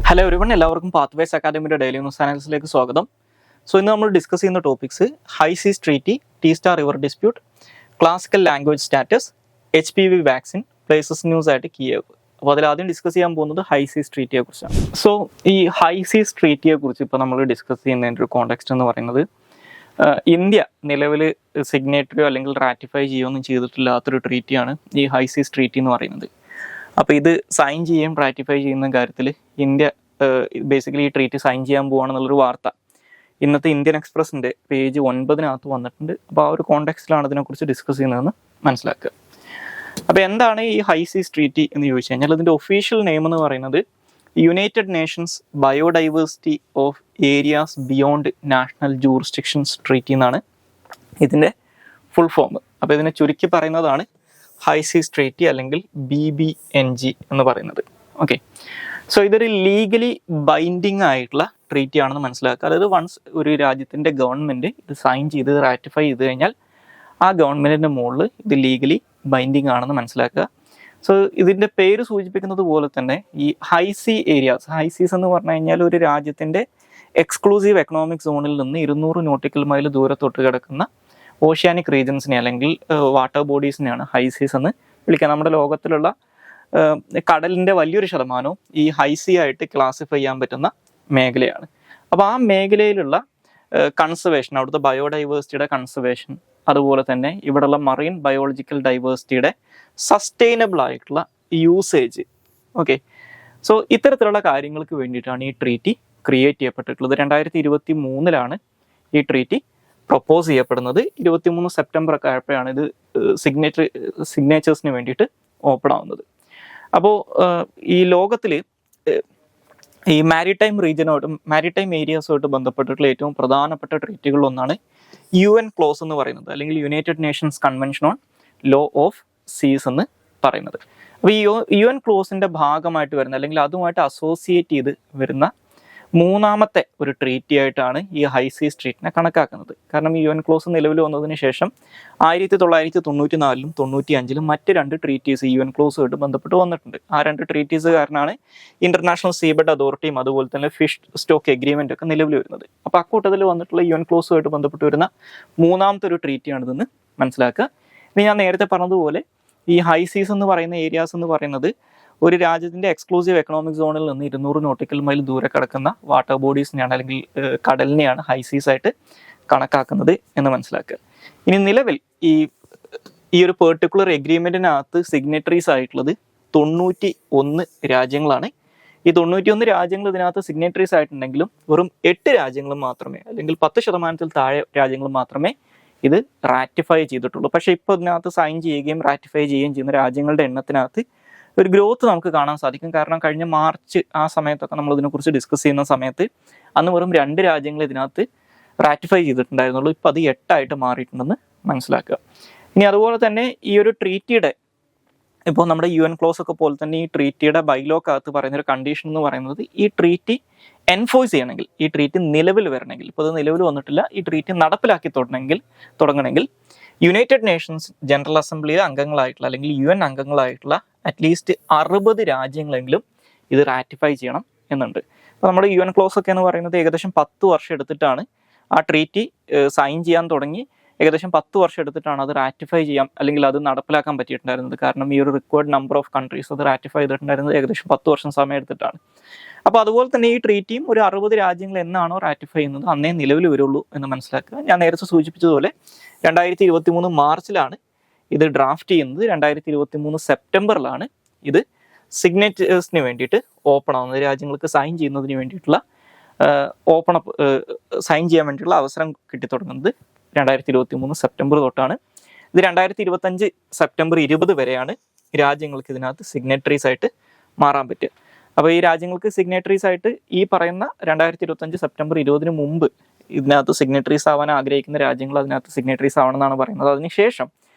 Hello everyone, എല്ലാവർക്കും Pathways അക്കാദമിയുടെ daily news ചാനൽസിലേക്ക് സ്വാഗതം. ഇന്ന് നമ്മൾ ഡിസ്കസ് ചെയ്യുന്ന topics high seas treaty, Teesta river dispute, classical language status, HPV vaccine, places news ആയിട്ട് കിയേവ്. അപ്പോൾ അതിൽ ആദ്യം ഡിസ്കസ് ചെയ്യാൻ പോകുന്നത് ഹൈ സീസ് ട്രീറ്റിയെ കുറിച്ചാണ്. ഈ ഹൈ സീസ് ട്രീറ്റിയെ കുറിച്ച് ഇപ്പോൾ നമ്മൾ ഡിസ്കസ് ചെയ്യുന്നതിൻ്റെ ഒരു കോണ്ടെക്സ്റ്റ് എന്ന് പറയുന്നത്, ഇന്ത്യ നിലവിൽ സിഗ്നേറ്ററിയോ അല്ലെങ്കിൽ റാറ്റിഫൈ ചെയ്യുകയൊന്നും ചെയ്തിട്ടില്ലാത്തൊരു ട്രീറ്റിയാണ് ഈ ഹൈ സീസ് ട്രീറ്റി എന്ന് പറയുന്നത്. അപ്പോൾ ഇത് സൈൻ ചെയ്യുകയും റാറ്റിഫൈ ചെയ്യുന്ന കാര്യത്തിൽ ഇന്ത്യ ബേസിക്കലി ഈ ട്രീറ്റ് സൈൻ ചെയ്യാൻ പോവുകയാണെന്നുള്ളൊരു വാർത്ത ഇന്നത്തെ ഇന്ത്യൻ എക്സ്പ്രസിൻ്റെ പേജ് 9 വന്നിട്ടുണ്ട്. അപ്പോൾ ആ ഒരു കോണ്ടെക്സ്റ്റിലാണ് ഇതിനെക്കുറിച്ച് ഡിസ്കസ് ചെയ്യുന്നതെന്ന് മനസ്സിലാക്കുക. അപ്പോൾ എന്താണ് ഈ ഹൈ സീസ് ട്രീറ്റി എന്ന് ചോദിച്ചു കഴിഞ്ഞാൽ, ഇതിൻ്റെ ഒഫീഷ്യൽ നെയിം എന്ന് പറയുന്നത് United Nations biodiversity of areas beyond national jurisdictions treaty എന്നാണ് ഇതിൻ്റെ ഫുൾ ഫോം. അപ്പോൾ ഇതിനെ ചുരുക്കി പറയുന്നതാണ് ഹൈ സീസ് ട്രീറ്റി അല്ലെങ്കിൽ BBNG എന്ന് പറയുന്നത്. ഓക്കെ, ഇതൊരു ലീഗലി ബൈൻഡിങ് ആയിട്ടുള്ള ട്രീറ്റി ആണെന്ന് മനസ്സിലാക്കുക. അതായത് വൺസ് ഒരു രാജ്യത്തിൻ്റെ ഗവൺമെൻറ് ഇത് സൈൻ ചെയ്ത് റാറ്റിഫൈ ചെയ്ത് കഴിഞ്ഞാൽ ആ ഗവൺമെൻറ്റിൻ്റെ മുകളിൽ ഇത് ലീഗലി ബൈൻഡിങ് ആണെന്ന് മനസ്സിലാക്കുക. ഇതിൻ്റെ പേര് സൂചിപ്പിക്കുന്നത് പോലെ തന്നെ ഈ ഹൈ സീ ഏരിയാസ്, ഹൈ സീസ് എന്ന് പറഞ്ഞു കഴിഞ്ഞാൽ ഒരു രാജ്യത്തിൻ്റെ എക്സ്ക്ലൂസീവ് എക്കണോമിക് സോണിൽ നിന്ന് 200 നോട്ടിക്കൽ മൈൽ ദൂരത്തൊട്ട് കിടക്കുന്ന ഓഷ്യാനിക് റീജൻസിനെ അല്ലെങ്കിൽ വാട്ടർ ബോഡീസിനെയാണ് ഹൈ സീസ് എന്ന് വിളിക്കുക. നമ്മുടെ ലോകത്തിലുള്ള കടലിൻ്റെ വലിയൊരു ശതമാനവും ഈ ഹൈ സീ ആയിട്ട് ക്ലാസിഫൈ ചെയ്യാൻ പറ്റുന്ന മേഖലയാണ്. അപ്പോൾ ആ മേഖലയിലുള്ള കൺസർവേഷൻ, അവിടുത്തെ ബയോഡൈവേഴ്സിറ്റിയുടെ കൺസർവേഷൻ, അതുപോലെ തന്നെ ഇവിടെയുള്ള മറീൻ ബയോളജിക്കൽ ഡൈവേഴ്സിറ്റിയുടെ സസ്റ്റൈനബിൾ ആയിട്ടുള്ള യൂസേജ്, ഓക്കെ, ഇത്തരത്തിലുള്ള കാര്യങ്ങൾക്ക് വേണ്ടിയിട്ടാണ് ഈ ട്രീറ്റി ക്രിയേറ്റ് ചെയ്യപ്പെട്ടിട്ടുള്ളത്. 2023 ഈ ട്രീറ്റി പ്രൊപ്പോസ് ചെയ്യപ്പെടുന്നത്. 23 സെപ്റ്റംബർ ഒക്കെ ആയപ്പോഴാണ് ഇത് സിഗ്നേച്ചേഴ്സിന് വേണ്ടിയിട്ട് ഓപ്പൺ ആവുന്നത്. അപ്പോൾ ഈ ലോകത്തിൽ ഈ മാരിടൈം റീജിയനോട്ടും മാരിടൈം ഏരിയാസുമായിട്ട് ബന്ധപ്പെട്ടിട്ടുള്ള ഏറ്റവും പ്രധാനപ്പെട്ട ട്രീറ്റികളിലൊന്നാണ് UN ക്ലോസ് എന്ന് പറയുന്നത്, അല്ലെങ്കിൽ United Nations convention on law of സീസ് എന്ന് പറയുന്നത്. അപ്പോൾ ഈ UN ക്ലോസിൻ്റെ ഭാഗമായിട്ട് വരുന്ന അല്ലെങ്കിൽ അതുമായിട്ട് അസോസിയേറ്റ് ചെയ്ത് വരുന്ന മൂന്നാമത്തെ ഒരു ട്രീറ്റി ആയിട്ടാണ് ഈ ഹൈ സീസ് ട്രീറ്റിനെ കണക്കാക്കുന്നത്. കാരണം ഈ UN ക്ലോസ് നിലവിൽ വന്നതിന് ശേഷം 1994-ലും 95-ലും മറ്റ് 2 ട്രീറ്റീസ് UN ക്ലോസുമായിട്ട് ബന്ധപ്പെട്ട് വന്നിട്ടുണ്ട്. ആ 2 ട്രീറ്റീസ് കാരണമാണ് ഇന്റർനാഷണൽ സീബെഡ് അതോറിറ്റിയും അതുപോലെ തന്നെ ഫിഷ് സ്റ്റോക്ക് എഗ്രിമെന്റ് ഒക്കെ നിലവിൽ വരുന്നത്. അപ്പോൾ അക്കൂട്ടത്തിൽ വന്നിട്ടുള്ള UN ക്ലോസുമായിട്ട് ബന്ധപ്പെട്ട് വരുന്ന മൂന്നാമത്തെ ഒരു ട്രീറ്റിയാണിതെന്ന് മനസ്സിലാക്കുക. ഇനി ഞാൻ നേരത്തെ പറഞ്ഞതുപോലെ ഈ ഹൈ സീസ് എന്ന് പറയുന്ന ഏരിയാസ് എന്ന് പറയുന്നത് ഒരു രാജ്യത്തിൻ്റെ എക്സ്ക്ലൂസീവ് എക്കണോമിക് സോണിൽ നിന്ന് 200 നോട്ടിക്കൽ മൈൽ ദൂരെ കിടക്കുന്ന വാട്ടർ ബോഡീസിനെയാണ് അല്ലെങ്കിൽ കടലിനെയാണ് ഹൈ സീസ് ആയിട്ട് കണക്കാക്കുന്നത് എന്ന് മനസ്സിലാക്കുക. ഇനി നിലവിൽ ഈ ഒരു പെർട്ടിക്കുലർ എഗ്രിമെന്റിനകത്ത് സിഗ്നറ്ററീസ് ആയിട്ടുള്ളത് 91 രാജ്യങ്ങളാണ്. ഈ 91 രാജ്യങ്ങൾ ഇതിനകത്ത് സിഗ്നറ്ററീസ് ആയിട്ടുണ്ടെങ്കിലും വെറും 8 രാജ്യങ്ങൾ മാത്രമേ, അല്ലെങ്കിൽ 10% താഴെ രാജ്യങ്ങൾ മാത്രമേ ഇത് റാറ്റിഫൈ ചെയ്തിട്ടുള്ളൂ. പക്ഷേ ഇപ്പോൾ ഇതിനകത്ത് സൈൻ ചെയ്യുകയും റാറ്റിഫൈ ചെയ്യുകയും ചെയ്യുന്ന രാജ്യങ്ങളുടെ എണ്ണത്തിനകത്ത് ഒരു ഗ്രോത്ത് നമുക്ക് കാണാൻ സാധിക്കും. കാരണം കഴിഞ്ഞ മാർച്ച് ആ സമയത്തൊക്കെ നമ്മൾ ഇതിനെക്കുറിച്ച് ഡിസ്കസ് ചെയ്യുന്ന സമയത്ത് അന്ന് വെറും 2 രാജ്യങ്ങൾ ഇതിനകത്ത് റാറ്റിഫൈ ചെയ്തിട്ടുണ്ടായിരുന്നുള്ളൂ. ഇപ്പോൾ അത് 8 ആയിട്ട് മാറിയിട്ടുണ്ടെന്ന് മനസ്സിലാക്കുക. ഇനി അതുപോലെ തന്നെ ഈ ഒരു ട്രീറ്റിയുടെ ഇപ്പോൾ നമ്മുടെ UN ക്ലോസ് ഒക്കെ പോലെ തന്നെ ഈ ട്രീറ്റിയുടെ ബൈലോക്കകത്ത് പറയുന്നൊരു കണ്ടീഷൻ എന്ന് പറയുന്നത്, ഈ ട്രീറ്റി എൻഫോഴ്സ് ചെയ്യണമെങ്കിൽ, ഈ ട്രീറ്റി നിലവിൽ വരണമെങ്കിൽ, ഇപ്പോൾ ഇത് നിലവിൽ വന്നിട്ടില്ല, ഈ ട്രീറ്റി നടപ്പിലാക്കി തുടങ്ങണമെങ്കിൽ യുണൈറ്റഡ് നേഷൻസ് ജനറൽ അസംബ്ലിയിലെ അംഗങ്ങളായിട്ടുള്ള അല്ലെങ്കിൽ UN അംഗങ്ങളായിട്ടുള്ള അറ്റ്ലീസ്റ്റ് 60 രാജ്യങ്ങളെങ്കിലും ഇത് റാറ്റിഫൈ ചെയ്യണം എന്നുണ്ട്. അപ്പോൾ നമ്മുടെ UN ക്ലോസ് ഒക്കെ എന്ന് പറയുന്നത് ഏകദേശം 10 വർഷം എടുത്തിട്ടാണ് ആ ട്രീറ്റി സൈൻ ചെയ്യാൻ തുടങ്ങി. ഏകദേശം 10 വർഷം എടുത്തിട്ടാണ് അത് റാറ്റിഫൈ ചെയ്യാൻ അല്ലെങ്കിൽ അത് നടപ്പിലാക്കാൻ പറ്റിയിട്ടുണ്ടായിരുന്നത്. കാരണം ഈ ഒരു റിക്വയർഡ് നമ്പർ ഓഫ് കൺട്രീസ് അത് റാറ്റിഫൈ ചെയ്തിട്ടുണ്ടായിരുന്നത് ഏകദേശം 10 വർഷം സമയം എടുത്തിട്ടാണ്. അപ്പോൾ അതുപോലെ തന്നെ ഈ ട്രീറ്റിയും ഒരു 60 രാജ്യങ്ങൾ എന്നാണോ റാറ്റിഫൈ ചെയ്യുന്നത് അന്നേ നിലവിൽ വരുള്ളൂ എന്ന് മനസ്സിലാക്കുക. ഞാൻ നേരത്തെ സൂചിപ്പിച്ചതുപോലെ 2023 മാർച്ചിലാണ് ഇത് ഡ്രാഫ്റ്റ് ചെയ്യുന്നത്. 2023 സെപ്റ്റംബറിലാണ് ഇത് സിഗ്നേച്ചേഴ്സിന് വേണ്ടിയിട്ട് ഓപ്പൺ ആവുന്നത്. രാജ്യങ്ങൾക്ക് സൈൻ ചെയ്യുന്നതിന് വേണ്ടിയിട്ടുള്ള സൈൻ ചെയ്യാൻ വേണ്ടിയിട്ടുള്ള അവസരം കിട്ടിത്തുടങ്ങുന്നത് 2023 സെപ്റ്റംബർ തൊട്ടാണ്. ഇത് 2025 സെപ്റ്റംബർ 20 വരെയാണ് രാജ്യങ്ങൾക്ക് ഇതിനകത്ത് സിഗ്നേറ്ററീസ് ആയിട്ട് മാറാൻ പറ്റുക. അപ്പോൾ ഈ രാജ്യങ്ങൾക്ക് സിഗ്നേറ്ററീസ് ആയിട്ട് ഈ പറയുന്ന 2025 സെപ്റ്റംബർ 20 മുമ്പ് ഇതിനകത്ത് സിഗ്നേറ്ററീസ് ആവാൻ ആഗ്രഹിക്കുന്ന രാജ്യങ്ങൾ അതിനകത്ത് സിഗ്നേറ്ററീസ് ആവണമെന്നാണ് പറയുന്നത്. അതിനുശേഷം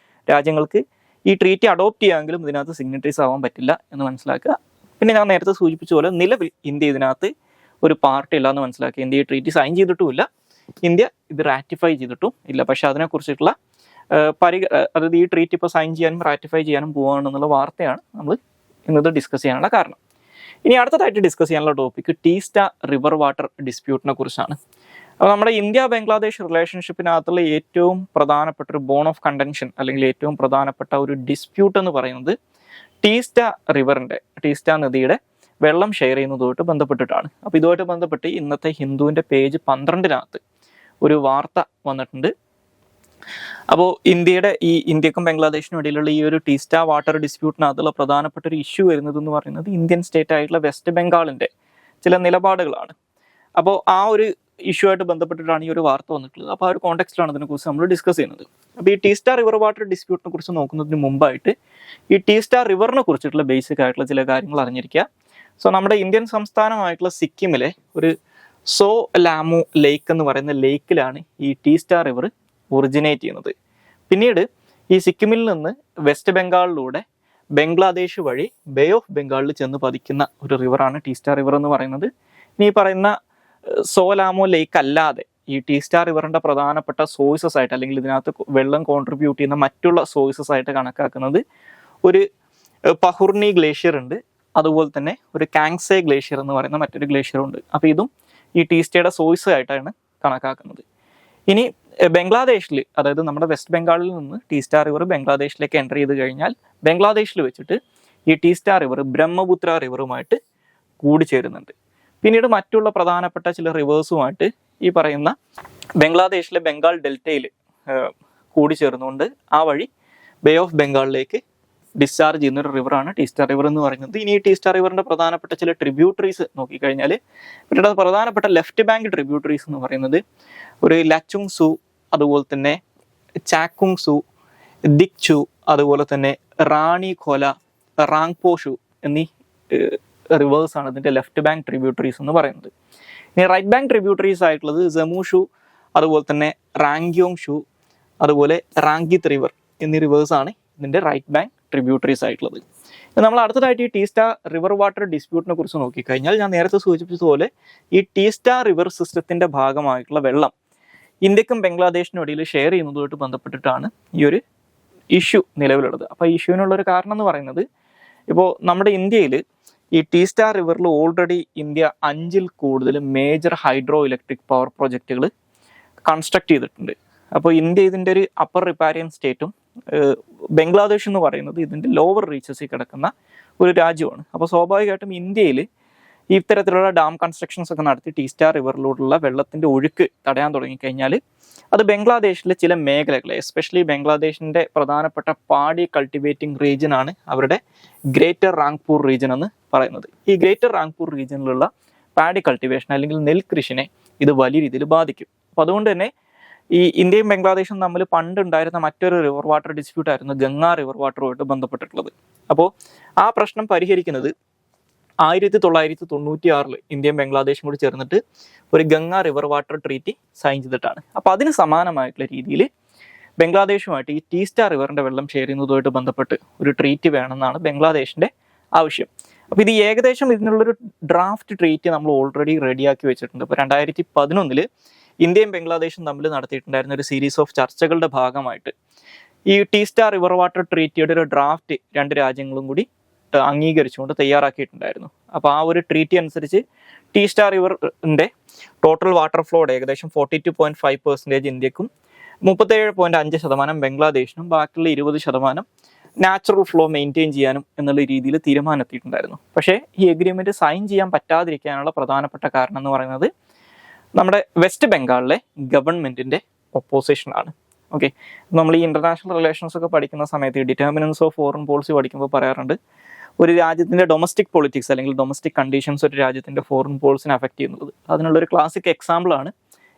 രാജ്യങ്ങൾക്ക് ഈ ട്രീറ്റി അഡോപ്റ്റ് ചെയ്യാമെങ്കിലും ഇതിനകത്ത് സിഗ്നേറ്ററീസ് ആവാൻ പറ്റില്ല എന്ന് മനസ്സിലാക്കുക. പിന്നെ ഞാൻ നേരത്തെ സൂചിപ്പിച്ച പോലെ നിലവിൽ ഇന്ത്യ ഇതിനകത്ത് ഒരു പാർട്ടി ഇല്ല എന്ന് മനസ്സിലാക്കുക. ഇന്ത്യ ഈ ട്രീറ്റി സൈൻ ചെയ്തിട്ടുമില്ല, ഇന്ത്യ ഇത് റാറ്റിഫൈ ചെയ്തിട്ടും ഇല്ല. പക്ഷെ അതിനെക്കുറിച്ചിട്ടുള്ള അതായത് ഈ ട്രീറ്റ് ഇപ്പോൾ സൈൻ ചെയ്യാനും റാറ്റിഫൈ ചെയ്യാനും പോവുകയാണെന്നുള്ള വാർത്തയാണ് നമ്മൾ ഇന്നത് ഡിസ്കസ് ചെയ്യാനുള്ള കാരണം. ഇനി അടുത്തതായിട്ട് ഡിസ്കസ് ചെയ്യാനുള്ള ടോപ്പിക് ടീസ്റ്റ റിവർ വാട്ടർ ഡിസ്പ്യൂട്ടിനെ കുറിച്ചാണ്. അപ്പോൾ നമ്മുടെ ഇന്ത്യ ബംഗ്ലാദേശ് റിലേഷൻഷിപ്പിനകത്തുള്ള ഏറ്റവും പ്രധാനപ്പെട്ട ഒരു ബോൺ ഓഫ് കണ്ടൻഷൻ അല്ലെങ്കിൽ ഏറ്റവും പ്രധാനപ്പെട്ട ഒരു ഡിസ്പ്യൂട്ട് എന്ന് പറയുന്നത് ടീസ്റ്റ നദിയുടെ വെള്ളം ഷെയർ ചെയ്യുന്നതുമായിട്ട് ബന്ധപ്പെട്ടിട്ടാണ്. അപ്പോൾ ഇതുമായിട്ട് ബന്ധപ്പെട്ട് ഇന്നത്തെ ഹിന്ദുവിൻ്റെ പേജ് 12-നകത്ത് ഒരു വാർത്ത വന്നിട്ടുണ്ട്. അപ്പോൾ ഇന്ത്യക്കും ബംഗ്ലാദേശിനും ഇടയിലുള്ള ഈ ഒരു ടീസ്റ്റ വാട്ടർ ഡിസ്പ്യൂട്ടിനകത്തുള്ള പ്രധാനപ്പെട്ട ഒരു ഇഷ്യൂ വരുന്നത് എന്ന് പറയുന്നത് ഇന്ത്യൻ സ്റ്റേറ്റ് ആയിട്ടുള്ള വെസ്റ്റ് ബംഗാളിൻ്റെ ചില നിലപാടുകളാണ്. അപ്പോൾ ആ ഒരു ഇഷ്യൂ ആയിട്ട് ബന്ധപ്പെട്ടിട്ടാണ് ഈ ഒരു വാർത്ത വന്നിട്ടുള്ളത്. അപ്പോൾ ആ ഒരു കോണ്ടെക്സ്റ്റിലാണ് ഇതിനെക്കുറിച്ച് നമ്മൾ ഡിസ്കസ് ചെയ്യുന്നത്. അപ്പോൾ ഈ ടീസ്റ്റ റിവർ വാട്ടർ ഡിസ്പ്യൂട്ടിനെ കുറിച്ച് നോക്കുന്നതിന് മുമ്പായിട്ട് ഈ ടീസ്റ്റ റിവറിനെ കുറിച്ചിട്ടുള്ള ബേസിക് ആയിട്ടുള്ള ചില കാര്യങ്ങൾ അറിഞ്ഞിരിക്കുക. സോ നമ്മുടെ ഇന്ത്യൻ സംസ്ഥാനമായിട്ടുള്ള സിക്കിമിലെ ഒരു സോ ലാമു ലേക്ക് എന്ന് പറയുന്ന ലേക്കിലാണ് ഈ ടീസ്റ്റ റിവർ ഒറിജിനേറ്റ് ചെയ്യുന്നത്. പിന്നീട് ഈ സിക്കിമിൽ നിന്ന് വെസ്റ്റ് ബംഗാളിലൂടെ ബംഗ്ലാദേശ് വഴി ബേ ഓഫ് ബംഗാളിൽ ചെന്ന് പതിക്കുന്ന ഒരു റിവറാണ് ടീസ്റ്റ റിവർ എന്ന് പറയുന്നത്. ഇനി ഈ പറയുന്ന സോലാമോ ലേക്ക് അല്ലാതെ ഈ ടീസ്റ്റ റിവറിന്റെ പ്രധാനപ്പെട്ട സോഴ്സസ് ആയിട്ട് അല്ലെങ്കിൽ ഇതിനകത്ത് വെള്ളം കോൺട്രിബ്യൂട്ട് ചെയ്യുന്ന മറ്റുള്ള സോഴ്സസ് ആയിട്ട് കണക്കാക്കുന്നത് ഒരു പഹുർണി ഗ്ലേഷ്യർ ഉണ്ട്, അതുപോലെ തന്നെ ഒരു കാങ്സെ ഗ്ലേഷ്യർ എന്ന് പറയുന്ന മറ്റൊരു ഗ്ലേഷ്യർ ഉണ്ട്. അപ്പോൾ ഇതും ഈ ടീസ്റ്റയുടെ സോഴ്സ് ആയിട്ടാണ് കണക്കാക്കുന്നത്. ഇനി ബംഗ്ലാദേശിൽ, അതായത് നമ്മുടെ വെസ്റ്റ് ബംഗാളിൽ നിന്ന് ടീസ്റ്റ റിവർ ബംഗ്ലാദേശിലേക്ക് എൻ്റർ ചെയ്ത് കഴിഞ്ഞാൽ ബംഗ്ലാദേശിൽ വെച്ചിട്ട് ഈ ടീസ്റ്റ റിവർ ബ്രഹ്മപുത്ര റിവറുമായിട്ട് കൂടിച്ചേരുന്നുണ്ട്. പിന്നീട് മറ്റുള്ള പ്രധാനപ്പെട്ട ചില റിവേഴ്സുമായിട്ട് ഈ പറയുന്ന ബംഗ്ലാദേശിലെ ബംഗാൾ ഡെൽറ്റയിൽ കൂടിച്ചേർന്നുകൊണ്ട് ആ വഴി ബേ ഓഫ് ബംഗാളിലേക്ക് ഡിസ്ചാർജ് ചെയ്യുന്ന ഒരു റിവറാണ് ടീസ്റ്റ റിവർ എന്ന് പറയുന്നത്. ഇനി ഈ ടീസ്റ്റ റിവറിന്റെ പ്രധാനപ്പെട്ട ചില ട്രിബ്യൂട്ടറീസ് നോക്കിക്കഴിഞ്ഞാൽ ഇവരുടെ പ്രധാനപ്പെട്ട ലെഫ്റ്റ് ബാങ്ക് ട്രിബ്യൂട്ടറീസ് എന്ന് പറയുന്നത് ഒരു ലച്ചുങ് സു, അതുപോലെ തന്നെ ചാക്കുങ് സു, ദിക് ചു, അതുപോലെ തന്നെ റാണി ഖോല, റാങ്പോ ഷു എന്നീ റിവേഴ്സ് ആണ് ഇതിന്റെ ലെഫ്റ്റ് ബാങ്ക് ട്രിബ്യൂട്ടറീസ് എന്ന് പറയുന്നത്. ഇനി റൈറ്റ് ബാങ്ക് ട്രിബ്യൂട്ടറീസ് ആയിട്ടുള്ളത് ജമു ഷു, അതുപോലെ തന്നെ റാങ്യോങ് ഷു, അതുപോലെ റാങ്കിത് റിവർ എന്നീ റിവേഴ്സ് ആണ് ഇതിന്റെ റൈറ്റ് ബാങ്ക് ട്രിബ്യൂട്ടറീസ് ആയിട്ടുള്ളത്. നമ്മൾ അടുത്തതായിട്ട് ഈ ടീസ്റ്റ റിവർ വാട്ടർ ഡിസ്പ്യൂട്ടിനെ കുറിച്ച് നോക്കിക്കഴിഞ്ഞാൽ ഞാൻ നേരത്തെ സൂചിപ്പിച്ചതുപോലെ ഈ ടീസ്റ്റ റിവർ സിസ്റ്റത്തിന്റെ ഭാഗമായിട്ടുള്ള വെള്ളം ഇന്ത്യക്കും ബംഗ്ലാദേശിനും ഇടയിൽ ഷെയർ ചെയ്യുന്നതുമായിട്ട് ബന്ധപ്പെട്ടിട്ടാണ് ഈ ഒരു ഇഷ്യൂ നിലവിലുള്ളത്. അപ്പോൾ ഈ ഇഷ്യൂവിനുള്ളൊരു കാരണം എന്ന് പറയുന്നത്, ഇപ്പോൾ നമ്മുടെ ഇന്ത്യയിൽ ഈ ടീസ്റ്റ റിവറിൽ ഓൾറെഡി ഇന്ത്യ 5-ൽ കൂടുതൽ മേജർ ഹൈഡ്രോ ഇലക്ട്രിക് പവർ പ്രൊജക്റ്റുകൾ കൺസ്ട്രക്ട് ചെയ്തിട്ടുണ്ട്. അപ്പോൾ ഇന്ത്യ ഇതിൻ്റെ ഒരു അപ്പർ റിപ്പാരിയൻ സ്റ്റേറ്റും ബംഗ്ലാദേശ് എന്ന് പറയുന്നത് ഇതിൻ്റെ ലോവർ റീച്ചസിൽ കിടക്കുന്ന ഒരു രാജ്യമാണ്. അപ്പോൾ സ്വാഭാവികമായിട്ടും ഇന്ത്യയിൽ ഇത്തരത്തിലുള്ള ഡാം കൺസ്ട്രക്ഷൻസ് ഒക്കെ നടത്തി ടീസ്റ്റ റിവറിലൂടെയുള്ള വെള്ളത്തിൻ്റെ ഒഴുക്ക് തടയാൻ തുടങ്ങിക്കഴിഞ്ഞാൽ അത് ബംഗ്ലാദേശിലെ ചില മേഖലകളെ, എസ്പെഷ്യലി ബംഗ്ലാദേശിൻ്റെ പ്രധാനപ്പെട്ട പാടി കൾട്ടിവേറ്റിംഗ് റീജിയൻ ആണ് അവരുടെ ഗ്രേറ്റർ റാങ്പൂർ റീജിയൻ എന്ന് പറയുന്നത്. ഈ ഗ്രേറ്റർ റാങ്പൂർ റീജിയനിലുള്ള പാഡി കൾട്ടിവേഷൻ അല്ലെങ്കിൽ നെൽകൃഷിനെ ഇത് വലിയ രീതിയിൽ ബാധിക്കും. അപ്പോൾ അതുകൊണ്ട് തന്നെ ഈ ഇന്ത്യയും ബംഗ്ലാദേശും തമ്മിൽ പണ്ടുണ്ടായിരുന്ന മറ്റൊരു റിവർ വാട്ടർ ഡിസ്പ്യൂട്ട് ആയിരുന്നു ഗംഗ റിവർ വാട്ടറുമായിട്ട് ബന്ധപ്പെട്ടിട്ടുള്ളത്. അപ്പോൾ ആ പ്രശ്നം പരിഹരിക്കുന്നത് 1996 ഇന്ത്യയും ബംഗ്ലാദേശും കൂടി ചേർന്നിട്ട് ഒരു Ganga river water treaty sign ചെയ്തിട്ടാണ്. അപ്പോൾ അതിന് സമാനമായിട്ടുള്ള രീതിയിൽ ബംഗ്ലാദേശുമായിട്ട് ഈ ടീസ്റ്റ റിവറിന്റെ വെള്ളം ഷെയർ ചെയ്യുന്നതുമായിട്ട് ബന്ധപ്പെട്ട് ഒരു ട്രീറ്റി വേണമെന്നാണ് ബംഗ്ലാദേശിന്റെ ആവശ്യം. അപ്പോൾ ഇത് ഏകദേശം ഇതിനുള്ളൊരു ഡ്രാഫ്റ്റ് ട്രീറ്റി നമ്മൾ ഓൾറെഡി റെഡിയാക്കി വെച്ചിട്ടുണ്ട്. ഇപ്പോൾ 2011 ഇന്ത്യയും ബംഗ്ലാദേശും തമ്മിൽ നടത്തിയിട്ടുണ്ടായിരുന്ന ഒരു സീരീസ് ഓഫ് ചർച്ചകളുടെ ഭാഗമായിട്ട് ഈ ടീസ്റ്റ റിവർ വാട്ടർ ട്രീറ്റിയുടെ ഒരു ഡ്രാഫ്റ്റ് രണ്ട് രാജ്യങ്ങളും കൂടി അംഗീകരിച്ചുകൊണ്ട് തയ്യാറാക്കിയിട്ടുണ്ടായിരുന്നു. അപ്പോൾ ആ ഒരു ട്രീറ്റി അനുസരിച്ച് ടീസ്റ്റ റിവറിൻ്റെ ടോട്ടൽ വാട്ടർ ഫ്ലോയുടെ ഏകദേശം 42.5% ഇന്ത്യക്കും 37.5% ബംഗ്ലാദേശിനും ബാക്കിയുള്ള 20% നാച്ചുറൽ ഫ്ലോ മെയിൻറ്റെയിൻ ചെയ്യാനും എന്നുള്ള രീതിയിൽ തീരുമാനമെത്തിയിട്ടുണ്ടായിരുന്നു. പക്ഷേ ഈ എഗ്രിമെൻറ്റ് സൈൻ ചെയ്യാൻ പറ്റാതിരിക്കാനുള്ള പ്രധാനപ്പെട്ട കാരണം എന്ന് പറയുന്നത് നമ്മുടെ വെസ്റ്റ് ബംഗാളിലെ ഗവൺമെൻറ്റിൻ്റെ ഒപ്പോസിഷനാണ്. ഓക്കെ, നമ്മൾ ഈ ഇൻ്റർനാഷണൽ റിലേഷൻസ് ഒക്കെ പഠിക്കുന്ന സമയത്ത് ഡിറ്റർമിനൻസ് ഓഫ് ഫോറിൻ പോളിസി പഠിക്കുമ്പോൾ പറയാറുണ്ട്, ഒരു രാജ്യത്തിൻ്റെ ഡൊമസ്റ്റിക് പൊളിറ്റിക്സ് അല്ലെങ്കിൽ ഡൊമസ്റ്റിക് കണ്ടീഷൻസ് ഒരു രാജ്യത്തിൻ്റെ ഫോറിൻ പോളിസിനെ അഫക്റ്റ് ചെയ്യുന്നത്. അതിനുള്ളൊരു ക്ലാസിക് എക്സാമ്പിളാണ്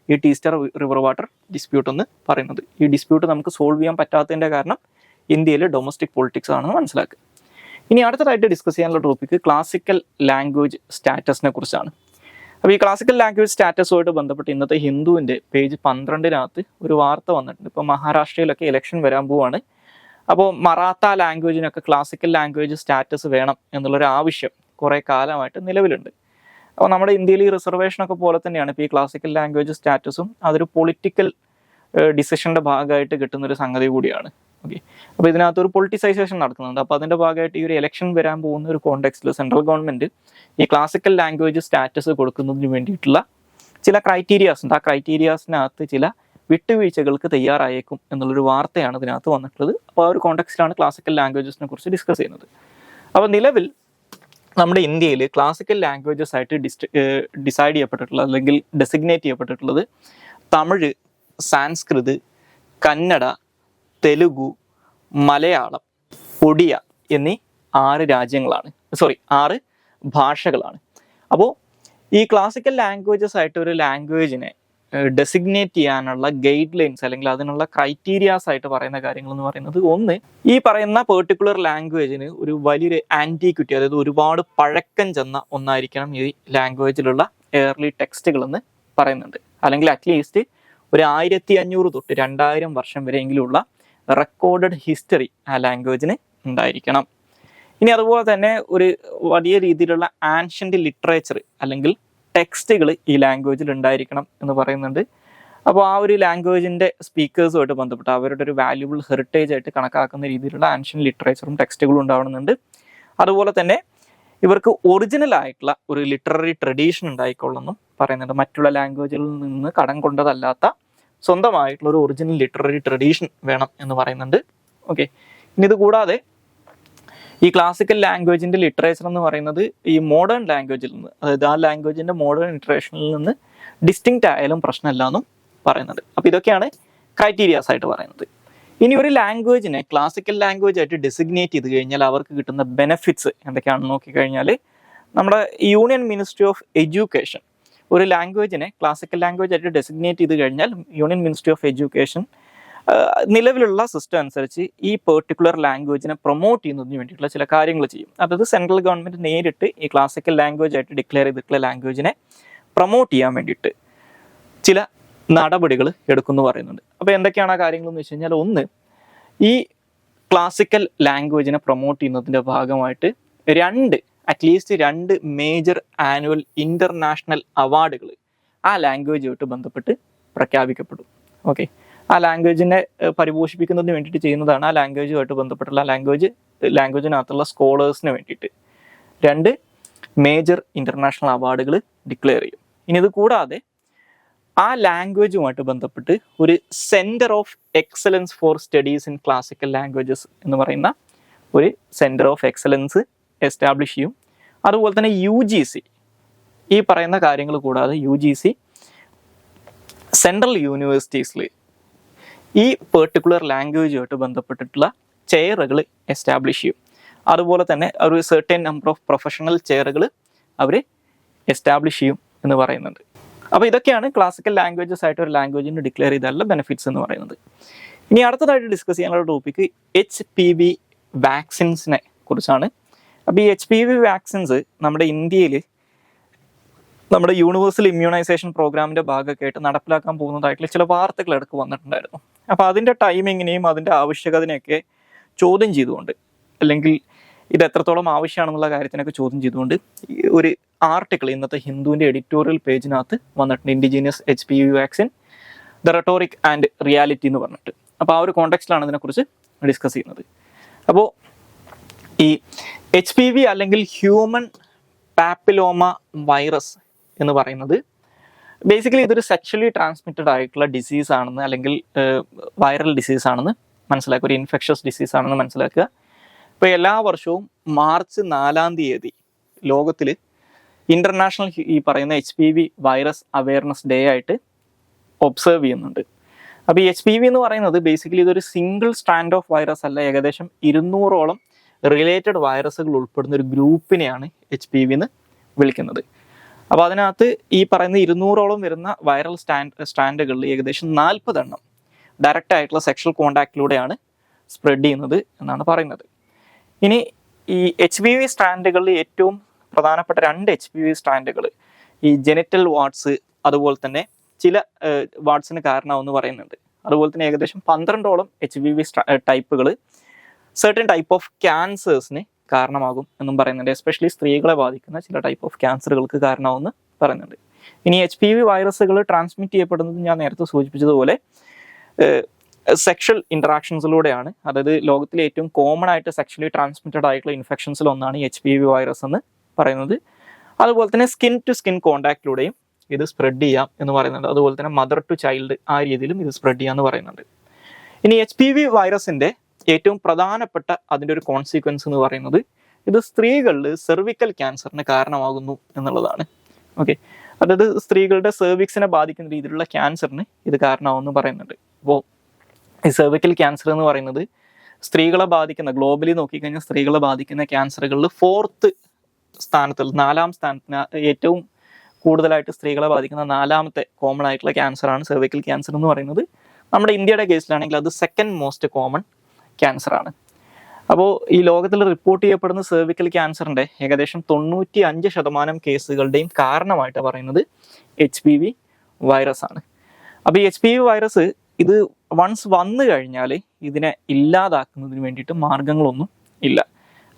ഈ ടീസ്റ്റ റിവർ വാട്ടർ ഡിസ്പ്യൂട്ട് എന്ന് പറയുന്നത്. ഈ ഡിസ്പ്യൂട്ട് നമുക്ക് സോൾവ് ചെയ്യാൻ പറ്റാത്തതിൻ്റെ കാരണം ഇന്ത്യയിലെ ഡൊമസ്റ്റിക് പൊളിറ്റിക്സ് ആണെന്ന് മനസ്സിലാക്കുക. ഇനി അടുത്തതായിട്ട് ഡിസ്കസ് ചെയ്യാനുള്ള ടോപ്പിക്ക് ക്ലാസിക്കൽ ലാംഗ്വേജ് സ്റ്റാറ്റസിനെ കുറിച്ചാണ്. അപ്പോൾ ഈ ക്ലാസിക്കൽ ലാംഗ്വേജ് സ്റ്റാറ്റസുമായിട്ട് ബന്ധപ്പെട്ട് ഇന്നത്തെ ഹിന്ദുവിൻ്റെ പേജ് 12-നകത്ത് ഒരു വാർത്ത വന്നിട്ടുണ്ട്. ഇപ്പോൾ മഹാരാഷ്ട്രയിലൊക്കെ ഇലക്ഷൻ വരാൻ പോവാണ്. അപ്പോൾ മറാത്ത ലാംഗ്വേജിനൊക്കെ ക്ലാസിക്കൽ ലാംഗ്വേജ് സ്റ്റാറ്റസ് വേണം എന്നുള്ളൊരു ആവശ്യം കുറേ കാലമായിട്ട് നിലവിലുണ്ട്. അപ്പോൾ നമ്മുടെ ഇന്ത്യയിൽ ഈ റിസർവേഷനൊക്കെ പോലെ തന്നെയാണ് ഇപ്പോൾ ഈ ക്ലാസിക്കൽ ലാംഗ്വേജ് സ്റ്റാറ്റസും അതൊരു പൊളിറ്റിക്കൽ ഡിസിഷൻ്റെ ഭാഗമായിട്ട് കിട്ടുന്നൊരു സംഗതി കൂടിയാണ്. ഓക്കെ, അപ്പോൾ ഇതിനകത്ത് ഒരു പൊളിറ്റിസൈസേഷൻ നടക്കുന്നുണ്ട്. അപ്പോൾ അതിൻ്റെ ഭാഗമായിട്ട് ഈ ഒരു ഇലക്ഷൻ വരാൻ പോകുന്ന ഒരു കോണ്ടെക്സ്റ്റിൽ സെൻട്രൽ ഗവൺമെൻറ് ഈ ക്ലാസിക്കൽ ലാംഗ്വേജ് സ്റ്റാറ്റസ് കൊടുക്കുന്നതിന് വേണ്ടിയിട്ടുള്ള ചില ക്രൈറ്റീരിയാസ് ഉണ്ട്. ആ ക്രൈറ്റീരിയാസിനകത്ത് ചില വിട്ടുവീഴ്ചകൾക്ക് തയ്യാറായേക്കും എന്നുള്ളൊരു വാർത്തയാണ് ഇതിനകത്ത് വന്നിട്ടുള്ളത്. അപ്പോൾ ആ ഒരു കോണ്ടെക്സ്റ്റിലാണ് ക്ലാസിക്കൽ ലാംഗ്വേജസിനെ കുറിച്ച് ഡിസ്കസ് ചെയ്യുന്നത്. അപ്പോൾ നിലവിൽ നമ്മുടെ ഇന്ത്യയിൽ ക്ലാസിക്കൽ ലാംഗ്വേജസ് ആയിട്ട് ഡിസൈഡ് ചെയ്യപ്പെട്ടിട്ടുള്ളത് അല്ലെങ്കിൽ ഡെസിഗ്നേറ്റ് ചെയ്യപ്പെട്ടിട്ടുള്ളത് തമിഴ്, സാൻസ്കൃത്, കന്നഡ, തെലുഗു, മലയാളം, ഒഡിയ എന്നീ 6 ഭാഷകളാണ്. അപ്പോൾ ഈ ക്ലാസിക്കൽ ലാംഗ്വേജസ് ആയിട്ട് ഒരു ലാംഗ്വേജിനെ ഡെസിഗ്നേറ്റ് ചെയ്യാനുള്ള ഗൈഡ് ലൈൻസ് അല്ലെങ്കിൽ അതിനുള്ള ക്രൈറ്റീരിയാസ് ആയിട്ട് പറയുന്ന കാര്യങ്ങൾ എന്ന് പറയുന്നത്, ഒന്ന്, ഈ പറയുന്ന പെർട്ടിക്കുലർ ലാംഗ്വേജിന് ഒരു വലിയൊരു ആൻറ്റിക്വിറ്റി, അതായത് ഒരുപാട് പഴക്കം ചെന്ന ഒന്നായിരിക്കണം ഈ ലാംഗ്വേജിലുള്ള ഏർലി ടെക്സ്റ്റുകൾ എന്ന് പറയുന്നുണ്ട്. അല്ലെങ്കിൽ അറ്റ്ലീസ്റ്റ് ഒരു 1500 തൊട്ട് 2000 വർഷം വരെയെങ്കിലുള്ള റെക്കോർഡഡ് ഹിസ്റ്ററി ആ ലാംഗ്വേജിന് ഉണ്ടായിരിക്കണം. ഇനി അതുപോലെ തന്നെ ഒരു വലിയ രീതിയിലുള്ള ആൻഷ്യൻ്റ് ലിറ്ററേച്ചർ അല്ലെങ്കിൽ ടെക്സ്റ്റുകൾ ഈ ലാംഗ്വേജിൽ ഉണ്ടായിരിക്കണം എന്ന് പറയുന്നുണ്ട്. അപ്പോൾ ആ ഒരു ലാംഗ്വേജിൻ്റെ സ്പീക്കേഴ്സുമായിട്ട് ബന്ധപ്പെട്ട് അവരുടെ ഒരു വാല്യുബിൾ ഹെറിറ്റേജ് ആയിട്ട് കണക്കാക്കുന്ന രീതിയിലുള്ള ആൻഷ്യൻ്റ് ലിറ്ററേച്ചറും ടെക്സ്റ്റുകളും ഉണ്ടാവണമെന്നുണ്ട്. അതുപോലെ തന്നെ ഇവർക്ക് ഒറിജിനൽ ആയിട്ടുള്ള ഒരു ലിറ്റററി ട്രഡീഷൻ ഉണ്ടായിക്കൊള്ളെന്നും പറയുന്നുണ്ട്. മറ്റുള്ള ലാംഗ്വേജിൽ നിന്ന് കടം കൊണ്ടതല്ലാത്ത സ്വന്തമായിട്ടുള്ള ഒരു ഒറിജിനൽ ലിറ്റററി ട്രഡീഷൻ വേണം എന്ന് പറയുന്നുണ്ട്. ഓക്കെ, ഇനി ഇത് കൂടാതെ ഈ ക്ലാസിക്കൽ ലാംഗ്വേജിൻ്റെ ലിറ്ററേച്ചർ എന്ന് പറയുന്നത് ഈ മോഡേൺ ലാംഗ്വേജിൽ നിന്ന്, അതായത് ആ ലാംഗ്വേജിൻ്റെ മോഡേൺ ലിറ്ററേഷനിൽ നിന്ന് ഡിസ്റ്റിങ്ക്റ്റ് ആയാലും പ്രശ്നമില്ല എന്നും പറയുന്നുണ്ട്. അപ്പോൾ ഇതൊക്കെയാണ് ക്രൈറ്റീരിയാസ് ആയിട്ട് പറയുന്നത്. ഇനി ഒരു ലാംഗ്വേജിനെ ക്ലാസിക്കൽ ലാംഗ്വേജ് ആയിട്ട് ഡെസിഗ്നേറ്റ് ചെയ്ത് കഴിഞ്ഞാൽ അവർക്ക് കിട്ടുന്ന ബെനിഫിറ്റ്സ് എന്തൊക്കെയാണെന്ന് നോക്കിക്കഴിഞ്ഞാൽ, നമ്മുടെ യൂണിയൻ മിനിസ്ട്രി ഓഫ് എഡ്യൂക്കേഷൻ ഒരു ലാംഗ്വേജിനെ ക്ലാസിക്കൽ ലാംഗ്വേജ് ആയിട്ട് ഡെസിഗ്നേറ്റ് ചെയ്ത് കഴിഞ്ഞാൽ യൂണിയൻ മിനിസ്ട്രി ഓഫ് എഡ്യൂക്കേഷൻ നിലവിലുള്ള സിസ്റ്റം അനുസരിച്ച് ഈ പെർട്ടിക്കുലർ ലാംഗ്വേജിനെ പ്രൊമോട്ട് ചെയ്യുന്നതിന് വേണ്ടിയിട്ടുള്ള ചില കാര്യങ്ങൾ ചെയ്യും. അതായത് സെൻട്രൽ ഗവൺമെൻറ് നേരിട്ട് ഈ ക്ലാസിക്കൽ ലാംഗ്വേജ് ആയിട്ട് ഡിക്ലെയർ ചെയ്തിട്ടുള്ള ലാംഗ്വേജിനെ പ്രൊമോട്ട് ചെയ്യാൻ വേണ്ടിയിട്ട് ചില നടപടികൾ എടുക്കുമെന്ന് പറയുന്നുണ്ട്. അപ്പോൾ എന്തൊക്കെയാണ് ആ കാര്യങ്ങളെന്ന് വെച്ച് കഴിഞ്ഞാൽ, ഒന്ന്, ഈ ക്ലാസിക്കൽ ലാംഗ്വേജിനെ പ്രൊമോട്ട് ചെയ്യുന്നതിൻ്റെ ഭാഗമായിട്ട് അറ്റ്ലീസ്റ്റ് 2 മേജർ ആനുവൽ ഇൻ്റർനാഷണൽ അവാർഡുകൾ ആ ലാംഗ്വേജുമായിട്ട് ബന്ധപ്പെട്ട് പ്രഖ്യാപിക്കപ്പെടും. ഓക്കെ, ആ ലാംഗ്വേജിനെ പരിപോഷിപ്പിക്കുന്നതിന് വേണ്ടിയിട്ട് ചെയ്യുന്നതാണ്. ആ ലാംഗ്വേജുമായിട്ട് ബന്ധപ്പെട്ടുള്ള ലാംഗ്വേജിനകത്തുള്ള സ്കോളേഴ്സിന് വേണ്ടിയിട്ട് 2 മേജർ ഇൻ്റർനാഷണൽ അവാർഡുകൾ ഡിക്ലെയർ ചെയ്യും. ഇനി ഇത് കൂടാതെ ആ ലാംഗ്വേജുമായിട്ട് ബന്ധപ്പെട്ട് ഒരു centre of excellence four studies in classical languages എന്ന് പറയുന്ന ഒരു സെൻറ്റർ ഓഫ് എക്സലൻസ് എസ്റ്റാബ്ലിഷ് ചെയ്യും. അതുപോലെ തന്നെ UGC, ഈ പറയുന്ന കാര്യങ്ങൾ കൂടാതെ UGC സെൻട്രൽ യൂണിവേഴ്സിറ്റീസിൽ ഈ പെർട്ടിക്കുലർ ലാംഗ്വേജുമായിട്ട് ബന്ധപ്പെട്ടിട്ടുള്ള ചെയറുകൾ എസ്റ്റാബ്ലിഷ് ചെയ്യും. അതുപോലെ തന്നെ ഒരു സെർട്ടൻ നമ്പർ ഓഫ് പ്രൊഫഷണൽ ചെയറുകൾ അവർ എസ്റ്റാബ്ലിഷ് ചെയ്യും എന്ന് പറയുന്നുണ്ട്. അപ്പോൾ ഇതൊക്കെയാണ് ക്ലാസിക്കൽ ലാംഗ്വേജസ് ആയിട്ട് ഒരു ലാംഗ്വേജിന് ഡിക്ലെയർ ചെയ്താലുള്ള ബെനിഫിറ്റ്സ് എന്ന് പറയുന്നത്. ഇനി അടുത്തതായിട്ട് ഡിസ്കസ് ചെയ്യാനുള്ള ടോപ്പിക്ക് HPV വാക്സിൻസിനെ കുറിച്ചാണ്. അപ്പോൾ ഈ HPV വാക്സിൻസ് നമ്മുടെ ഇന്ത്യയിൽ നമ്മുടെ യൂണിവേഴ്സൽ ഇമ്മ്യൂണൈസേഷൻ പ്രോഗ്രാമിൻ്റെ ഭാഗമൊക്കെ ആയിട്ട് നടപ്പിലാക്കാൻ പോകുന്നതായിട്ടുള്ള ചില വാർത്തകൾ ഇടയ്ക്ക് വന്നിട്ടുണ്ടായിരുന്നു. അപ്പോൾ അതിൻ്റെ ടൈമിങ്ങിനെയും അതിൻ്റെ ആവശ്യകതനെയൊക്കെ ചോദ്യം ചെയ്തുകൊണ്ട്, അല്ലെങ്കിൽ ഇത് എത്രത്തോളം ആവശ്യമാണെന്നുള്ള കാര്യത്തിനൊക്കെ ചോദ്യം ചെയ്തുകൊണ്ട് ഒരു ആർട്ടിക്കിൾ ഇന്നത്തെ ഹിന്ദുവിൻ്റെ എഡിറ്റോറിയൽ പേജിനകത്ത് വന്നിട്ടുണ്ട്. Indigenous HPV vaccine, the rhetoric and reality എന്ന് പറഞ്ഞിട്ട്. അപ്പോൾ ആ ഒരു കോണ്ടെക്സ്റ്റിലാണ് ഇതിനെക്കുറിച്ച് ഡിസ്കസ് ചെയ്യുന്നത്. അപ്പോൾ ഈ HPV അല്ലെങ്കിൽ ഹ്യൂമൻ പാപ്പിലോമ വൈറസ് എന്ന് പറയുന്നത് ബേസിക്കലി ഇതൊരു സെക്ഷലി ട്രാൻസ്മിറ്റഡ് ആയിട്ടുള്ള ഡിസീസ് ആണെന്ന്, അല്ലെങ്കിൽ വൈറൽ ഡിസീസ് ആണെന്ന് മനസ്സിലാക്കുക, ഒരു ഇൻഫെക്ഷസ് ഡിസീസ് ആണെന്ന് മനസ്സിലാക്കുക. ഇപ്പോൾ എല്ലാ വർഷവും മാർച്ച് 4-ാം തീയതി ലോകത്തിൽ ഇൻ്റർനാഷണൽ ഈ പറയുന്ന HPV വൈറസ് അവെയർനെസ് ഡേ ആയിട്ട് ഒബ്സർവ് ചെയ്യുന്നുണ്ട്. അപ്പോൾ ഈ HPV എന്ന് പറയുന്നത് ബേസിക്കലി ഇതൊരു സിംഗിൾ സ്ട്രാൻഡ് ഓഫ് വൈറസ് അല്ല, ഏകദേശം 200ഓളം റിലേറ്റഡ് വൈറസുകൾ ഉൾപ്പെടുന്ന ഒരു ഗ്രൂപ്പിനെയാണ് HPV എന്ന് വിളിക്കുന്നത്. അപ്പോൾ അതിനകത്ത് ഈ പറയുന്ന 200ഓളം വരുന്ന വൈറൽ സ്ട്രാൻഡുകളിൽ ഏകദേശം 40 എണ്ണം ഡയറക്റ്റ് ആയിട്ടുള്ള സെക്ഷൽ കോണ്ടാക്റ്റിലൂടെയാണ് സ്പ്രെഡ് ചെയ്യുന്നത് എന്നാണ് പറയുന്നത്. ഇനി ഈ HPV സ്ട്രാൻഡുകളിൽ ഏറ്റവും പ്രധാനപ്പെട്ട 2 HPV സ്ട്രാൻഡുകൾ ഈ ജെനിറ്റൽ വാർഡ്സ്, അതുപോലെ തന്നെ ചില വാർഡ്സിന് കാരണമാവെന്ന് പറയുന്നുണ്ട്. അതുപോലെ തന്നെ ഏകദേശം 12ഓളം HPV ടൈപ്പുകൾ സെർട്ടൻ ടൈപ്പ് ഓഫ് ക്യാൻസേഴ്സിന് കാരണമാകും എന്നും പറയുന്നുണ്ട്. എസ്പെഷ്യലി സ്ത്രീകളെ ബാധിക്കുന്ന ചില ടൈപ്പ് ഓഫ് ക്യാൻസറുകൾക്ക് കാരണമാകുമെന്ന് പറയുന്നുണ്ട്. ഇനി HPV വൈറസുകൾ ട്രാൻസ്മിറ്റ് ചെയ്യപ്പെടുന്നത് ഞാൻ നേരത്തെ സൂചിപ്പിച്ചതുപോലെ സെക്ഷൽ ഇൻട്രാക്ഷൻസിലൂടെയാണ്. അതായത് ലോകത്തിലെ ഏറ്റവും കോമൺ ആയിട്ട് സെക്ഷലി ട്രാൻസ്മിറ്റഡ് ആയിട്ടുള്ള ഇൻഫെക്ഷൻസിൽ ഒന്നാണ് HPV വൈറസ് എന്ന് പറയുന്നത്. അതുപോലെ തന്നെ സ്കിൻ ടു സ്കിൻ കോണ്ടാക്റ്റിലൂടെയും ഇത് സ്പ്രെഡ് ചെയ്യാം എന്ന് പറയുന്നുണ്ട്. അതുപോലെ തന്നെ മദർ ടു ചൈൽഡ് ആ രീതിയിലും ഇത് സ്പ്രെഡ് ചെയ്യാമെന്ന് പറയുന്നുണ്ട്. ഇനി HPV വൈറസിന്റെ ഏറ്റവും പ്രധാനപ്പെട്ട അതിൻ്റെ ഒരു കോൺസിക്വൻസ് എന്ന് പറയുന്നത് ഇത് സ്ത്രീകളിൽ സെർവിക്കൽ ക്യാൻസറിന് കാരണമാകുന്നു എന്നുള്ളതാണ്. ഓക്കെ, അതായത് സ്ത്രീകളുടെ സെർവിക്സിനെ ബാധിക്കുന്ന രീതിയിലുള്ള ക്യാൻസറിന് ഇത് കാരണമാകുമെന്ന് പറയുന്നുണ്ട്. അപ്പോൾ ഈ സെർവിക്കൽ ക്യാൻസർ എന്ന് പറയുന്നത് സ്ത്രീകളെ ബാധിക്കുന്ന, ഗ്ലോബലി നോക്കിക്കഴിഞ്ഞാൽ സ്ത്രീകളെ ബാധിക്കുന്ന ക്യാൻസറുകളിൽ 4th സ്ഥാനത്തിൽ 4ാം സ്ഥാനത്തിന് ഏറ്റവും കൂടുതലായിട്ട് സ്ത്രീകളെ ബാധിക്കുന്ന 4ാമത്തെ കോമൺ ആയിട്ടുള്ള ക്യാൻസറാണ് സെർവിക്കൽ ക്യാൻസർ എന്ന് പറയുന്നത്. നമ്മുടെ ഇന്ത്യയുടെ കേസിലാണെങ്കിൽ അത് 2nd മോസ്റ്റ് കോമൺ ക്യാൻസറാണ്. അപ്പോൾ ഈ ലോകത്തിൽ റിപ്പോർട്ട് ചെയ്യപ്പെടുന്ന സെർവിക്കൽ ക്യാൻസറിൻ്റെ ഏകദേശം 95% കേസുകളുടെയും കാരണമായിട്ട് പറയുന്നത് HPV വൈറസ് ആണ്. അപ്പോൾ ഈ HPV വൈറസ് ഇത് വൺസ് വന്നു കഴിഞ്ഞാൽ ഇതിനെ ഇല്ലാതാക്കുന്നതിന് വേണ്ടിയിട്ട് മാർഗങ്ങളൊന്നും ഇല്ല.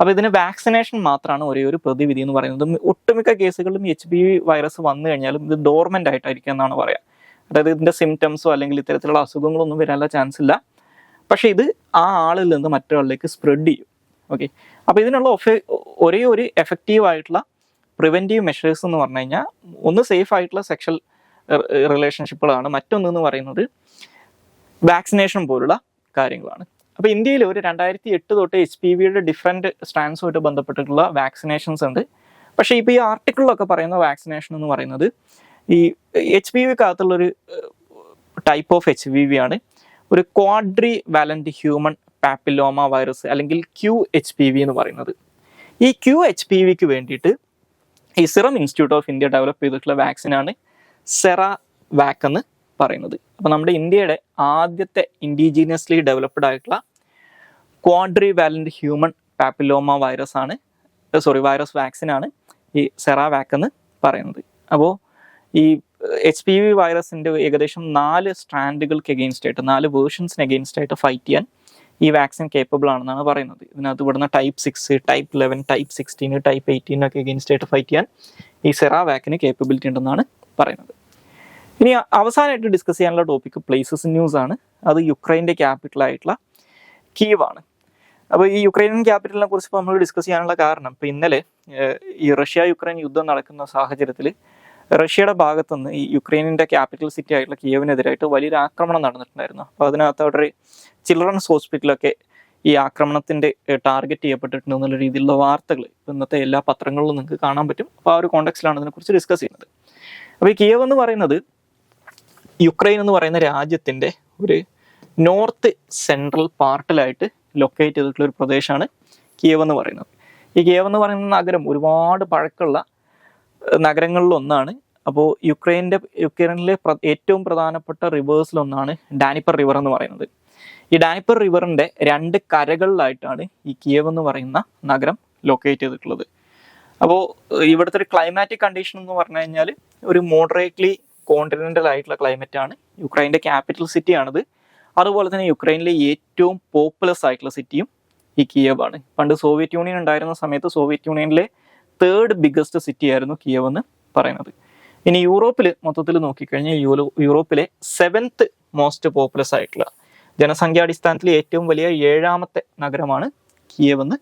അപ്പോൾ ഇതിന് വാക്സിനേഷൻ മാത്രമാണ് ഒരേ ഒരു പ്രതിവിധി എന്ന് പറയുന്നത്. ഒട്ടുമിക്ക കേസുകളിലും HPV വൈറസ് വന്നു കഴിഞ്ഞാലും ഇത് ഡോർമെൻ്റ് ആയിട്ടായിരിക്കും എന്നാണ് പറയുക. അതായത് ഇതിൻ്റെ സിംറ്റംസോ അല്ലെങ്കിൽ ഇത്തരത്തിലുള്ള അസുഖങ്ങളൊന്നും വരാനുള്ള ചാൻസ് ഇല്ല. പക്ഷേ ഇത് ആ ആളിൽ നിന്ന് മറ്റൊരാളിലേക്ക് സ്പ്രെഡ് ചെയ്യും. ഓക്കെ, അപ്പോൾ ഇതിനുള്ള ഒരേ ഒരു എഫക്റ്റീവ് ആയിട്ടുള്ള പ്രിവെൻറ്റീവ് മെഷേഴ്സ് എന്ന് പറഞ്ഞു കഴിഞ്ഞാൽ ഒന്ന് സേഫ് ആയിട്ടുള്ള സെക്ഷൽ റിലേഷൻഷിപ്പുകളാണ്, മറ്റൊന്നെന്ന് പറയുന്നത് വാക്സിനേഷൻ പോലുള്ള കാര്യങ്ങളാണ്. അപ്പോൾ ഇന്ത്യയിൽ ഒരു 2008 തൊട്ട് HPVയുടെ ഡിഫറെൻറ്റ് സ്ട്രാൻഡ്സുമായിട്ട് ബന്ധപ്പെട്ടിട്ടുള്ള വാക്സിനേഷൻസ് ഉണ്ട്. പക്ഷേ ഇപ്പോൾ ഈ ആർട്ടിക്കിളിലൊക്കെ പറയുന്ന വാക്സിനേഷൻ എന്ന് പറയുന്നത് ഈ HPVക്കകത്തുള്ളൊരു ടൈപ്പ് ഓഫ് HPV ആണ്, ഒരു ക്വാഡ്രി വാലന്റ് ഹ്യൂമൻ പാപ്പിലോമ വൈറസ് അല്ലെങ്കിൽ QHPV എന്ന് പറയുന്നത്. ഈ QHPVക്ക് വേണ്ടിയിട്ട് ഈ serum institute of India develop ചെയ്തിട്ടുള്ള വാക്സിനാണ് സെറാവാക് എന്ന് പറയുന്നത്. അപ്പോൾ നമ്മുടെ ഇന്ത്യയുടെ ആദ്യത്തെ ഇൻഡിജീനിയസ്ലി ഡെവലപ്ഡ് ആയിട്ടുള്ള ക്വാഡ്രി വാലന്റ് ഹ്യൂമൻ പാപ്പിലോമ വൈറസ് വാക്സിനാണ് ഈ സെറാവാക് എന്ന് പറയുന്നത്. അപ്പോൾ ഈ HPV വൈറസിൻ്റെ ഏകദേശം 4 സ്ട്രാൻഡുകൾക്ക് എഗെയിൻസ്റ്റ് ആയിട്ട് 4 വേർഷൻസിന് എഗെയിൻസ്റ്റ് ആയിട്ട് ഫൈറ്റ് ചെയ്യാൻ ഈ വാക്സിൻ കേപ്പബിൾ ആണെന്നാണ് പറയുന്നത്. ഇതിനകത്ത് ഇവിടുന്ന് Type 6, Type 11, Type 16, Type 18 ഒക്കെ എഗെയിൻസ്റ്റ് ആയിട്ട് ഫൈറ്റ് ചെയ്യാൻ ഈ സെറാവാക്കിന് കേപ്പബിലിറ്റി ഉണ്ടെന്നാണ് പറയുന്നത്. ഇനി അവസാനമായിട്ട് ഡിസ്കസ് ചെയ്യാനുള്ള ടോപ്പിക്ക് പ്ലേസസ് ന്യൂസ് ആണ്. അത് യുക്രൈൻ്റെ ക്യാപിറ്റലായിട്ടുള്ള കീവാണ്. അപ്പോൾ ഈ യുക്രൈനിയൻ ക്യാപിറ്റലിനെ കുറിച്ച് ഇപ്പോൾ നമ്മൾ ഡിസ്കസ് ചെയ്യാനുള്ള കാരണം, ഇപ്പോൾ ഇന്നലെ ഈ റഷ്യ-യുക്രൈൻ യുദ്ധം നടക്കുന്ന സാഹചര്യത്തിൽ റഷ്യയുടെ ഭാഗത്തുനിന്ന് ഈ യുക്രൈനിൻ്റെ ക്യാപിറ്റൽ സിറ്റി ആയിട്ടുള്ള കിയവിനെതിരായിട്ട് വലിയൊരു ആക്രമണം നടന്നിട്ടുണ്ടായിരുന്നു. അപ്പോൾ അതിനകത്ത് അവിടെ ചിൽഡ്രൻസ് ഹോസ്പിറ്റലൊക്കെ ഈ ആക്രമണത്തിൻ്റെ ടാർഗറ്റ് ചെയ്യപ്പെട്ടിട്ടുണ്ട് എന്നുള്ള രീതിയിലുള്ള വാർത്തകൾ ഇന്നത്തെ എല്ലാ പത്രങ്ങളിലും നിങ്ങൾക്ക് കാണാൻ പറ്റും. അപ്പോൾ ആ ഒരു കോണ്ടെക്സ്റ്റിലാണ് ഇതിനെക്കുറിച്ച് ഡിസ്കസ് ചെയ്യുന്നത്. അപ്പോൾ ഈ കിയവ് എന്ന് പറയുന്നത് യുക്രൈൻ എന്ന് പറയുന്ന രാജ്യത്തിൻ്റെ ഒരു നോർത്ത് സെൻട്രൽ പാർട്ടിലായിട്ട് ലൊക്കേറ്റ് ചെയ്തിട്ടുള്ള ഒരു പ്രദേശമാണ് കിയവ് എന്ന് പറയുന്നത്. ഈ കിയവ് എന്ന് പറയുന്ന നഗരം ഒരുപാട് പഴക്കമുള്ള നഗരങ്ങളിലൊന്നാണ്. അപ്പോൾ യുക്രൈനിലെ ഏറ്റവും പ്രധാനപ്പെട്ട റിവേഴ്സിലൊന്നാണ് ഡാനിപ്പർ റിവർ എന്ന് പറയുന്നത്. ഈ ഡാനിപ്പർ റിവറിൻ്റെ 2 കരകളിലായിട്ടാണ് ഈ കിയവ് എന്ന് പറയുന്ന നഗരം ലൊക്കേറ്റ് ചെയ്തിട്ടുള്ളത്. അപ്പോൾ ഇവിടുത്തെ ഒരു ക്ലൈമാറ്റിക് കണ്ടീഷൻ എന്ന് പറഞ്ഞു കഴിഞ്ഞാൽ ഒരു മോഡറേറ്റ്ലി കോണ്ടിനെൻ്റൽ ആയിട്ടുള്ള ക്ലൈമറ്റ് ആണ്. യുക്രൈൻ്റെ ക്യാപിറ്റൽ സിറ്റിയാണിത്. അതുപോലെ തന്നെ യുക്രൈനിലെ ഏറ്റവും പോപ്പുലസ് ആയിട്ടുള്ള സിറ്റിയും ഈ കിയവ് ആണ്. പണ്ട് സോവിയറ്റ് യൂണിയൻ ഉണ്ടായിരുന്ന സമയത്ത് സോവിയറ്റ് യൂണിയനിലെ 3rd ബിഗ്ഗസ്റ്റ് സിറ്റി ആയിരുന്നു കിയവ് എന്ന് പറയുന്നത്. ഇനി യൂറോപ്പിൽ മൊത്തത്തിൽ നോക്കിക്കഴിഞ്ഞാൽ യൂറോപ്പിലെ 7th മോസ്റ്റ് പോപ്പുലസ് ആയിട്ടുള്ള ജനസംഖ്യാടിസ്ഥാനത്തിൽ ഏറ്റവും വലിയ 7ാമത്തെ നഗരമാണ് കിയവ് എന്ന്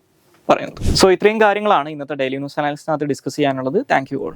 പറയുന്നത്. സോ ഇത്രയും കാര്യങ്ങളാണ് ഇന്നത്തെ ഡെയിലി ന്യൂസ് അനാലിസിനകത്ത് ഡിസ്കസ് ചെയ്യാനുള്ളത്. Thank you all.